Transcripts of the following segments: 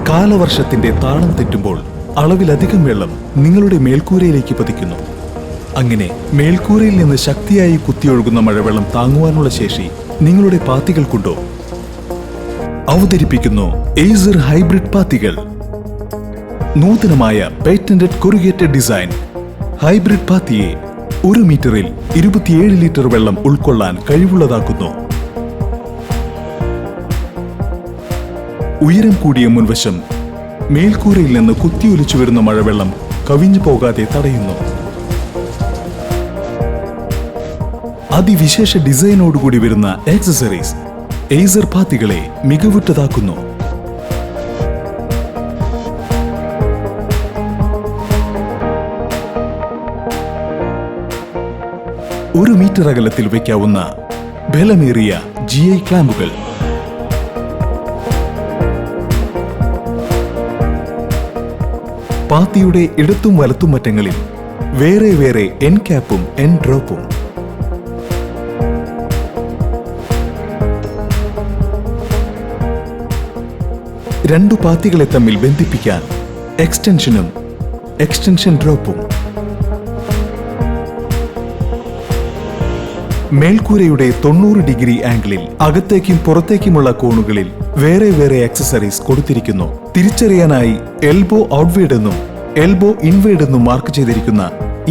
കാലവർഷത്തിന്റെ താളം തെറ്റുമ്പോൾ അളവിലധികം വെള്ളം നിങ്ങളുടെ മേൽക്കൂരയിലേക്ക് പതിക്കുന്നു. അങ്ങനെ മേൽക്കൂരയിൽ നിന്ന് ശക്തിയായി കുത്തിയൊഴുകുന്ന മഴവെള്ളം താങ്ങുവാനുള്ള ശേഷി നിങ്ങളുടെ പാത്തികൾക്കുണ്ടോ? അവതരിപ്പിക്കുന്നു എയ്സർ ഹൈബ്രിഡ് പാത്തികൾ. നൂതനമായ പേറ്റന്റഡ് കൊറിഗേറ്റഡ് ഡിസൈൻ ഹൈബ്രിഡ് പാത്തിയെ 1 മീറ്ററിൽ 27 ലിറ്റർ വെള്ളം ഉൾക്കൊള്ളാൻ കഴിവുള്ളതാക്കുന്നു. ഉയരം കൂടിയ മുൻവശം മേൽക്കൂരയിൽ നിന്ന് കുത്തിയൊലിച്ചു വരുന്ന മഴവെള്ളം കവിഞ്ഞു പോകാതെ തടയുന്നു. അതിവിശേഷ ഡിസൈനോടുകൂടി വരുന്ന ആക്സസറീസ് എയ്സർ പാത്തികളെ മികവുറ്റതാക്കുന്നു. ഒരു മീറ്റർ അകലത്തിൽ വയ്ക്കാവുന്ന ബലമേറിയ GI ക്ലാമ്പുകൾ, പാത്തിയുടെ ഇടത്തും വലത്തും അറ്റങ്ങളിൽ വേറെ വേറെ എൻ ക്യാപ്പും എൻ ഡ്രോപ്പും, രണ്ടു പാത്തികളെ തമ്മിൽ ബന്ധിപ്പിക്കാൻ എക്സ്റ്റൻഷനും എക്സ്റ്റൻഷൻ ഡ്രോപ്പും, മേൽക്കൂരയുടെ 90 ഡിഗ്രി ആംഗിളിൽ അകത്തേക്കും പുറത്തേക്കുമുള്ള കോണുകളിൽ വേറെ വേറെ ആക്സസറീസ് കൊടുത്തിരിക്കുന്നു. തിരിച്ചറിയാനായി എൽബോ ഔട്ട്വേർഡ് എന്നും എൽബോ ഇൻവേർഡ് എന്നും മാർക്ക് ചെയ്തിരിക്കുന്ന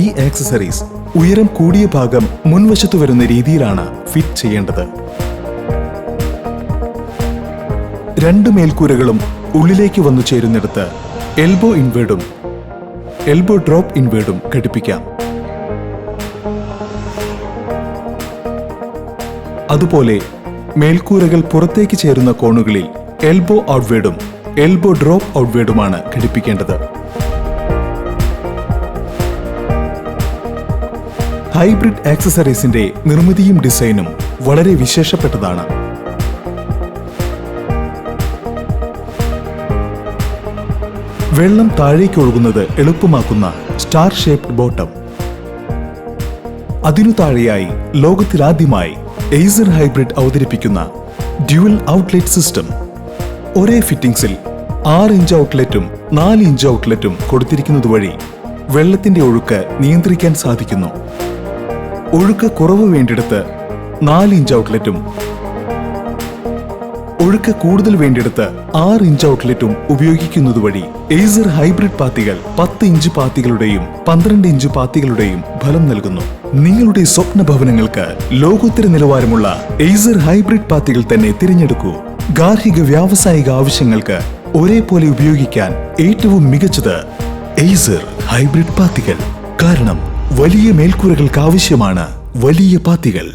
ഈ ആക്സസറീസ് ഉയരം കൂടിയ ഭാഗം മുൻവശത്തു വരുന്ന രീതിയിലാണ് ഫിറ്റ് ചെയ്യേണ്ടത്. രണ്ട് മേൽക്കൂരകളും ഉള്ളിലേക്ക് വന്നു ചേരുന്നിടത്ത് എൽബോ ഇൻവേർഡും എൽബോ ഡ്രോപ്പ് ഇൻവേർഡും ഘടിപ്പിക്കാം. അതുപോലെ മേൽക്കൂരകൾ പുറത്തേക്ക് ചേരുന്ന കോണുകളിൽ എൽബോ ഔട്ട്വേർഡും എൽബോ ഡ്രോപ്പ് ഔട്ട്വേർഡുമാണ് ഘടിപ്പിക്കേണ്ടത്. ഹൈബ്രിഡ് ആക്സസറീസിന്റെ നിർമ്മിതിയും ഡിസൈനും വളരെ വിശേഷപ്പെട്ടതാണ്. വെള്ളം താഴേക്ക് ഒഴുകുന്നത് എളുപ്പമാക്കുന്ന സ്റ്റാർ ഷേപ്ഡ് ബോട്ടം, അതിനു താഴെയായി ലോകത്തിലാദ്യമായി എയ്സർ ഹൈബ്രിഡ് അവതരിപ്പിക്കുന്ന ഡ്യുവൽ ഔട്ട്ലെറ്റ് സിസ്റ്റം. ഒരേ ഫിറ്റിംഗ്സിൽ 6 ഇഞ്ച് ഔട്ട്ലെറ്റും 4 ഇഞ്ച് ഔട്ട്ലെറ്റും കൊടുത്തിരിക്കുന്നത് വഴി വെള്ളത്തിന്റെ ഒഴുക്ക് നിയന്ത്രിക്കാൻ സാധിക്കുന്നു. ഒഴുക്ക് കുറവ് വേണ്ടിടത്ത് 4 ഇഞ്ച് ഔട്ട്ലെറ്റും ഒഴുക്ക് കൂടുതൽ വേണ്ടിടത്ത് 6 ഇഞ്ച് ഔട്ട്ലെറ്റും ഉപയോഗിക്കുന്നത് വഴി എയ്സർ ഹൈബ്രിഡ് പാത്തികൾ 10 ഇഞ്ച് പാത്തികളുടെയും 12 ഇഞ്ച് പാത്തികളുടെയും ഫലം നൽകുന്നു. നിങ്ങളുടെ സ്വപ്ന ഭവനങ്ങൾക്ക് ലോകോത്തര നിലവാരമുള്ള എയ്സർ ഹൈബ്രിഡ് പാത്തികൾ തന്നെ തിരഞ്ഞെടുക്കൂ. ഗാർഹിക വ്യാവസായിക ആവശ്യങ്ങൾക്ക് ഒരേപോലെ ഉപയോഗിക്കാൻ ഏറ്റവും മികച്ചത് എയ്സർ ഹൈബ്രിഡ് പാത്തികൾ. കാരണം വലിയ മേൽക്കൂരകൾക്ക് ആവശ്യമാണ് വലിയ പാത്തികൾ.